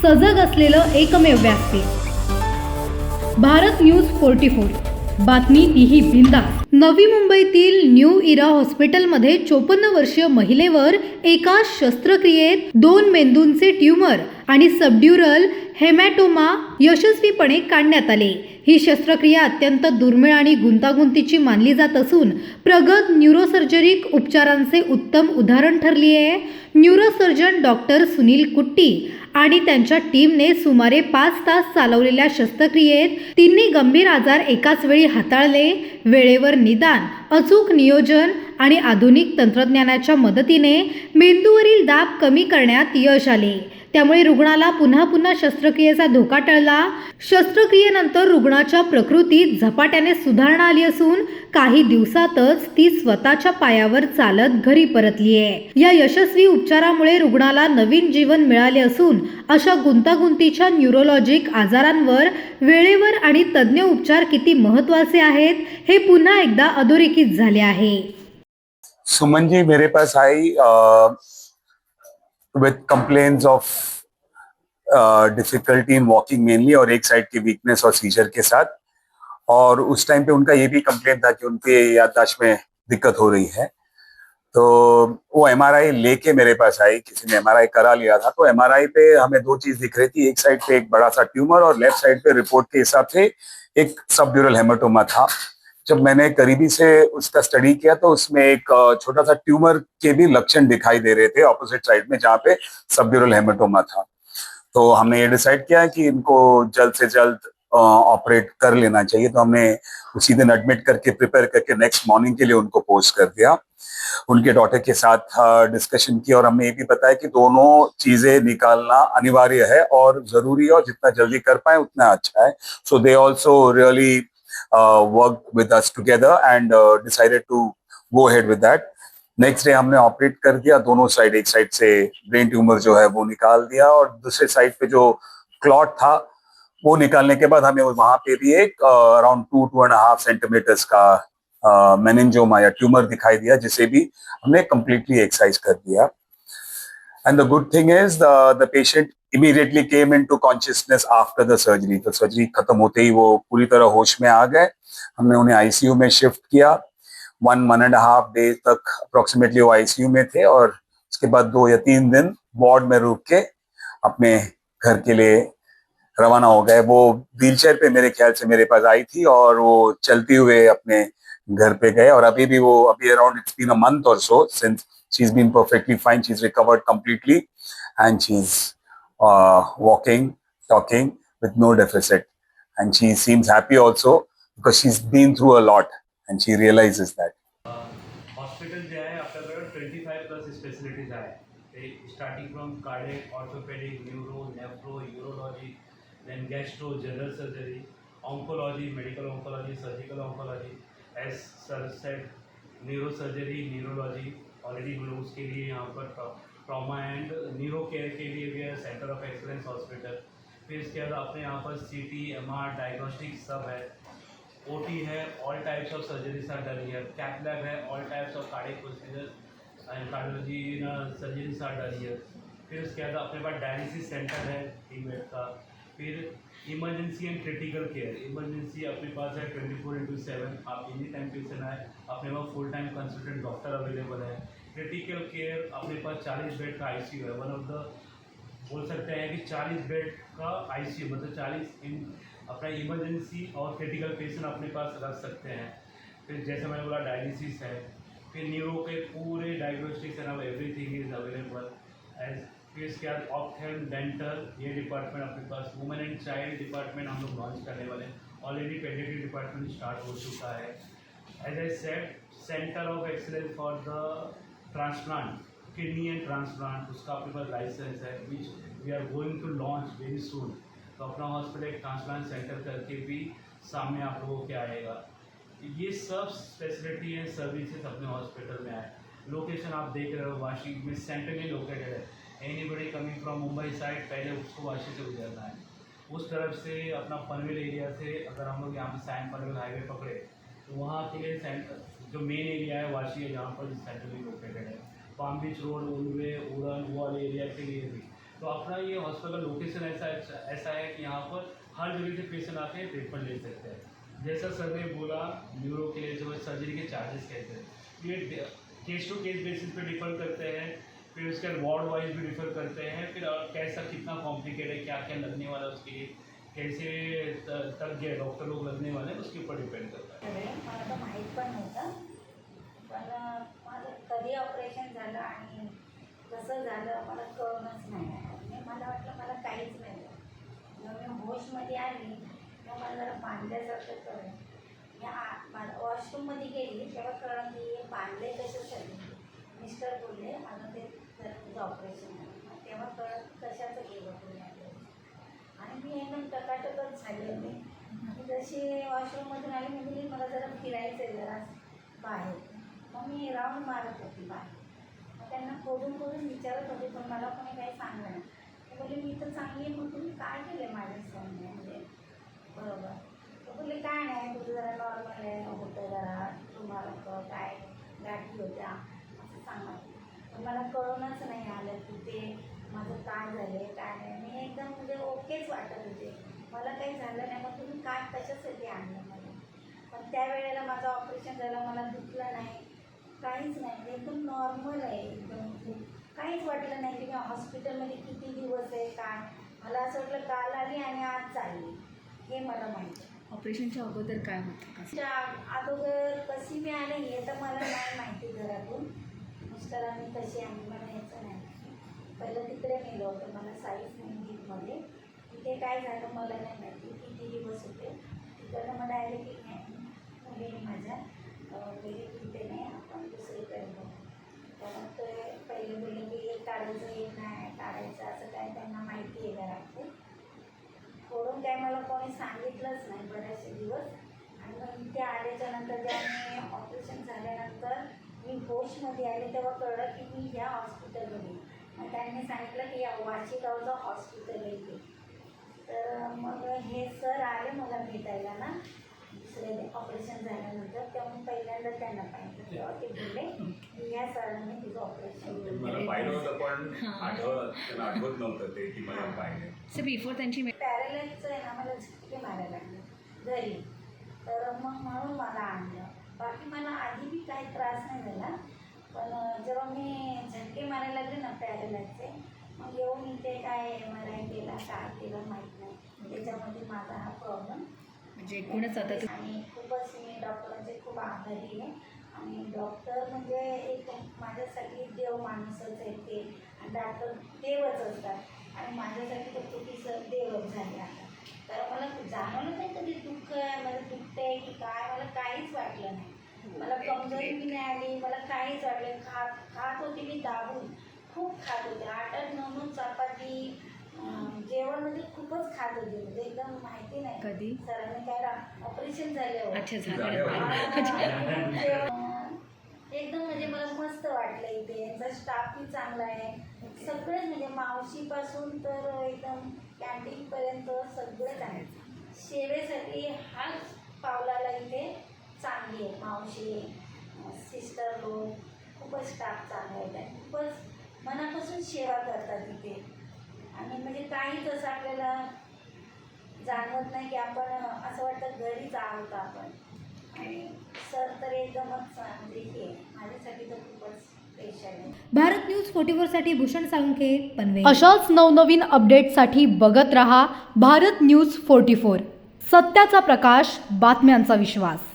सजग असलेलं एकमेव व्यासपीठ भारत न्यूज 44. बातमी तीही बिंदास. नवी मुंबईतील न्यू इरा हॉस्पिटलमध्ये 54 वर्षीय महिलेवर एका शस्त्रक्रियेत 2 मेंदूंचे ट्यूमर आणि सबड्युरल हेमॅटोमा यशस्वीपणे काढण्यात आले. ही शस्त्रक्रिया अत्यंत दुर्मिळ आणि गुंतागुंतीची मानली जात असून प्रगत न्यूरोसर्जरी उपचारांचे उत्तम उदाहरण ठरली आहे. न्यूरोसर्जन डॉक्टर सुनील कुट्टी आणि त्यांच्या टीमने सुमारे 5 तास चालवलेल्या शस्त्रक्रियेत तिन्ही गंभीर आजार एकाच वेळी हाताळले. वेळेवर निदान, अचूक नियोजन आणि आधुनिक तंत्रज्ञानाच्या मदतीने मेंदूवरील दाब कमी करण्यात यश आले. त्यामुळे रुग्णाला पुन्हा शस्त्रक्रियेचा धोका टळला. शस्त्रक्रियेनंतर रुग्णाच्या प्रकृतीत झपाट्याने सुधारणा आली असून काही दिवसातच ती स्वतःच्या पायावर चालत घरी परतली आहे. या यशस्वी उपचारामुळे रुग्णाला नवीन जीवन मिळाले असून अशा गुंतागुंतीच्या न्यूरोलॉजिक आजारांवर वेळेवर आणि तज्ञ उपचार किती महत्त्वाचे आहेत हे पुन्हा एकदा अधोरेखित झाले आहे. सुमन जी मेरे pass I with complaints of difficulty in walking mainly और एक साइड की वीकनेस और सीजर के साथ, और उस टाइम पे उनका ये भी कंप्लेन था कि उनके याददाश्त में दिक्कत हो रही है. तो वो एमआरआई लेके मेरे पास आई, किसी ने एमआरआई करा लिया था. तो एमआरआई पे हमें 2 चीज दिख रही थी, एक साइड पे एक बड़ा सा ट्यूमर और लेफ्ट साइड पे रिपोर्ट के हिसाब से एक सबड्यूरल हेमाटोमा था. जब मैंने करीबी से उसका स्टडी किया तो उसमें एक छोटा सा ट्यूमर के भी लक्षण दिखाई दे रहे थे ऑपोजिट साइड में, जहाँ पे सबड्यूरल हेमाटोमा था. तो हमने ये डिसाइड किया कि इनको जल्द से जल्द ऑपरेट कर लेना चाहिए. तो हमने उसी दिन एडमिट करके प्रिपेयर करके नेक्स्ट मॉर्निंग के लिए उनको पोस्ट कर दिया. उनके डॉक्टर के साथ डिस्कशन किया और हमने ये भी बताया कि दोनों चीजें निकालना अनिवार्य है और जरूरी है, और जितना जल्दी कर पाए उतना अच्छा है. So they also really worked with us together and decided to go ahead with that. Next day हमने ऑपरेट कर दिया दोनों साइड. एक साइड से ब्रेन ट्यूमर जो है वो निकाल दिया और दूसरे साइड पे जो क्लॉट था वो निकालने के बाद हमें वहां पे भी एक अराउंड 2-2.5 सेंटीमीटर्स का मेनिंजोमा या ट्यूमर दिखाई दिया, जिसे भी हमने कंप्लीटली एक्सरसाइज कर दिया. And the good thing is the patient immediately came into consciousness after the surgery. तो सर्जरी खत्म होते ही वो पूरी तरह होश में आ गए. हमने उन्हें आईसीयू में शिफ्ट किया. 1.5 डेज तक अप्रोक्सीमेटली वो आईसीयू में थे और उसके बाद 2 या 3 दिन वार्ड में रुक के अपने घर के लिए रवाना हो गए. वो व्हीलचेयर पे मेरे ख्याल से मेरे पास आई थी और वो चलते हुए अपने घर पे गए. और अभी around it's been a month or so since she's been perfectly fine. She's recovered completely and she's walking, talking with no deficit, and she seems happy also because she's been through a lot and she realizes that. Hospital जे आहे आपल्याकडे 25+ specialities आहे. Starting from cardiac, orthopaedic, neuro, nephro, urology, then gastro, general surgery, oncology, medical oncology, surgical oncology, as sir said neuro surgery, neurology. Already हम लोग उसके लिए यहाँ पर ट्रॉमा एंड न्यूरो केयर के लिए भी है सेंटर ऑफ एक्सलेंस हॉस्पिटल. फिर इसके बाद अपने यहाँ पर CT, MR, डायग्नोस्टिक सब है. OT है, all types of surgeries are done here. Cath lab है, all types of cardiac procedure and cardiology surgeries are done here. फिर उसके बाद अपने पास डायलिसिस सेंटर है 3 बेड का. फिर emergency end critical care. Emergency अपने पास है 24/7. आप एनी टाइम पेशेंट आए, अपने पास फुल टाइम कंसल्टेंट डॉक्टर अवेलेबल है. क्रिटिकल केयर अपने पास 40 बेड का ICU है. वन ऑफ द बोल सकते हैं कि 40 बेड का ICU, मतलब 40 इन अपना इमरजेंसी और क्रिटिकल पेशेंट अपने पास रख सकते हैं. फिर जैसे मैंने बोला डायलिसिस है. फिर न्यूरो के पूरे diagnostics and everything is available. As फिर इसके बाद ऑप्थेल, डेंटल, ये डिपार्टमेंट अपने पास. वुमेन एंड चाइल्ड डिपार्टमेंट हम लोग लॉन्च करने वाले हैं. ऑलरेडी पेडियाट्रिक डिपार्टमेंट स्टार्ट हो चुका है. As I said, centre of excellence for the transplant, kidney and transplant, उसका अपने पास लाइसेंस है which we are going to launch very soon. तो अपना हॉस्पिटल एक ट्रांसप्लांट सेंटर करके भी सामने आप लोगों के आएगा. ये सब फैसिलिटी एंड सर्विसेज अपने हॉस्पिटल में आए. लोकेशन आप देख रहे हो वाशी में सेंट्रली लोकेटेड है. Anybody coming from Mumbai side, पहले उसको वाशी से गुजरना है. उस तरफ से अपना पनवेल एरिया से अगर हम लोग यहाँ पे सैन पनवेल हाईवे पकड़े तो वहाँ के लिए सेंटर जो मेन एरिया है वाशी है, जहाँ पर सेंट्रली लोकेटेड है. पाम बीच रोड, उलवे, उड़न, वो वाले एरिया के लिए भी तो अपना ये हॉस्पिटल लोकेशन ऐसा है कि यहाँ पर हर जगह से पेशेंट आते हैं, ट्रीटमेंट ले सकते हैं। जैसा सर ने बोला न्यूरो के लिए जो सर्जरी के चार्जेस कैसे हैं, ये केस टू केस बेसिस पे डिफर करते हैं, फिर उसके वार्ड वाइज भी डिफर करते हैं, फिर कैसा कितना कॉम्प्लिकेट है, क्या क्या लगने वाला है उसके लिए, कैसे तज्ञ डॉक्टर लोग लगने वाले हैं, उसके ऊपर डिपेंड करता है। मला तर माहीत पण नव्हतं, पण माझं कधी ऑपरेशन झालं आणि कसं झालं मला कळूनच नाही. मला वाटलं मला काहीच नाही झालं. मग मी होशमध्ये आली मग मला जरा बांधल्यासारखं कळलं. मी वॉशरूममध्ये गेली तेव्हा कळलं की हे बांधले कशासाठी. मिस्टर बोलले माझं ते तुझं ऑपरेशन आहे. मग तेव्हा कळलं कशाचं गेलं पुण्यात. आणि मी एकदम टकाटकच झाली होती. जशी वॉशरूममधून आली म्हणजे मला जरा फिरायचं आहे जरा बाहेर. मग मी राऊंड मारत होती बाहेर. मग त्यांना खोडून विचारत होते पण मला कोणी काही सांगलं नाही. ते बोलले मी तर चांगली आहे, मग तुम्ही काय केलं माझ्या समोर म्हणजे बरोबर. तर बोलले काय नाही तुझं जरा नॉर्मल आहे होतं जरा तुम्हाला काय गाठी होत्या असं सांगत. पण मला कळूनच नाही आलं की ते माझं काय झालं काय नाही. मी एकदम म्हणजे ओकेच वाटत होते, मला काही झालं नाही. मग तुम्ही काय कशासाठी आणलं मला. पण त्यावेळेला माझं ऑपरेशन झालं, मला दुखलं नाही काहीच नाही, एकदम नॉर्मल आहे एकदम. काहीच वाटलं नाही की मी हॉस्पिटलमध्ये किती दिवस आहे काय. मला असं वाटलं काल आली आणि आज चालली, हे मला माहिती. ऑपरेशनच्या अगोदर काय होतं का? त्या अगोदर कशी मी आले हे तर मला नाही माहिती. घरातून मिस्टरांनी कशी आली मला यायचं नाही. पहिलं तिकडे नेलं होतं मला साईज मध्ये. तिथे काय झालं मला नाही माहिती. किती दिवस होते तिकडनं मला डायरेक्ट मुलीने माझ्या गेले तिथे नाही आपण दुसरीकडे बघू. त्यामुळे ते पहिले बोलले की एक काढायचं एक नाही काढायचं असं काय त्यांना माहिती आहे घरात. ते थोडून काय मला कोणी सांगितलंच नाही बरेचसे दिवस. आणि मग इथे आल्याच्यानंतर जेव्हा मी ऑपरेशन झाल्यानंतर मी होशमध्ये आले तेव्हा कळलं की मी ह्या हॉस्पिटलमध्ये. मग त्यांनी सांगितलं की या वाशीगावचं हॉस्पिटल आहे ते. तर मग हे सर आले मला भेटायला ना दुसरे ऑपरेशन झाल्यानंतर. तेव्हा मी पहिल्यांदा त्यांना पाहिलं तेव्हा ते बोलले की ह्या सरांनी तुझं ऑपरेशन मला पाहिलं होतं पण त्यांना आठवत नव्हतं ते की मला पाहिलं. सर बिफोर त्यांची पॅरालाइजचं आहे ना मला झटके मारायला लागले घरी. तर मग म्हणून मला आणलं. बाकी मला आधी बी काही त्रास नाही झाला, पण जेव्हा मी झटके मारायला लागले ना पॅरालाइजचे मग येऊन इथे काय MRI केला काय केलं माहीत नाही. त्याच्यामध्ये माझा हा प्रॉब्लेम म्हणजे एकूणच आता आणि खूपच मी डॉक्टरांचे खूप आभारी आहे. आणि डॉक्टर म्हणजे एक माझ्यासाठी देव माणूसच आहे ते. आणि डॉक्टर देवच असतात आणि माझ्यासाठी तर कुठे सर देवच झाले आता. तर मला जाणवलं नाही कधी दुःख आहे मला दुखतंय की काय. मला काहीच वाटलं नाही. मला कमजोरी बी नाही आली, मला काहीच वाटलं. खात होती मी दाबून खूप खात होते. 8-9 चपाती जेवण म्हणजे खूपच खात होते. म्हणजे एकदम माहिती नाही कधी सरांनी काय ऑपरेशन झाल्यावर अच्छा एकदम म्हणजे मला मस्त वाटलं. इथे यांचा स्टाफही चांगला आहे. सगळेच म्हणजे मावशीपासून तर एकदम कॅन्टीनपर्यंत सगळेच आहे. सेवेसाठी हाच पावलाला इथे चांगली आहे. मावशी सिस्टर लोक खूपच स्टाफ चांगला आहे. खूपच मनापासून सेवा करतात इथे. आणि म्हणजे काहीच असं आपल्याला जाणवत नाही की आपण असं वाटतं घरीच आहोत आपण. आणि सर तर एकदमच म्हणजे हे माझ्यासाठी तर खूपच स्पेशल आहे. भारत न्यूज 44 साठी भूषण साळुंखे पनवेल. अशाच नवनवीन अपडेटसाठी बघत रहा भारत न्यूज 44. सत्याचा प्रकाश, बातम्यांचा विश्वास.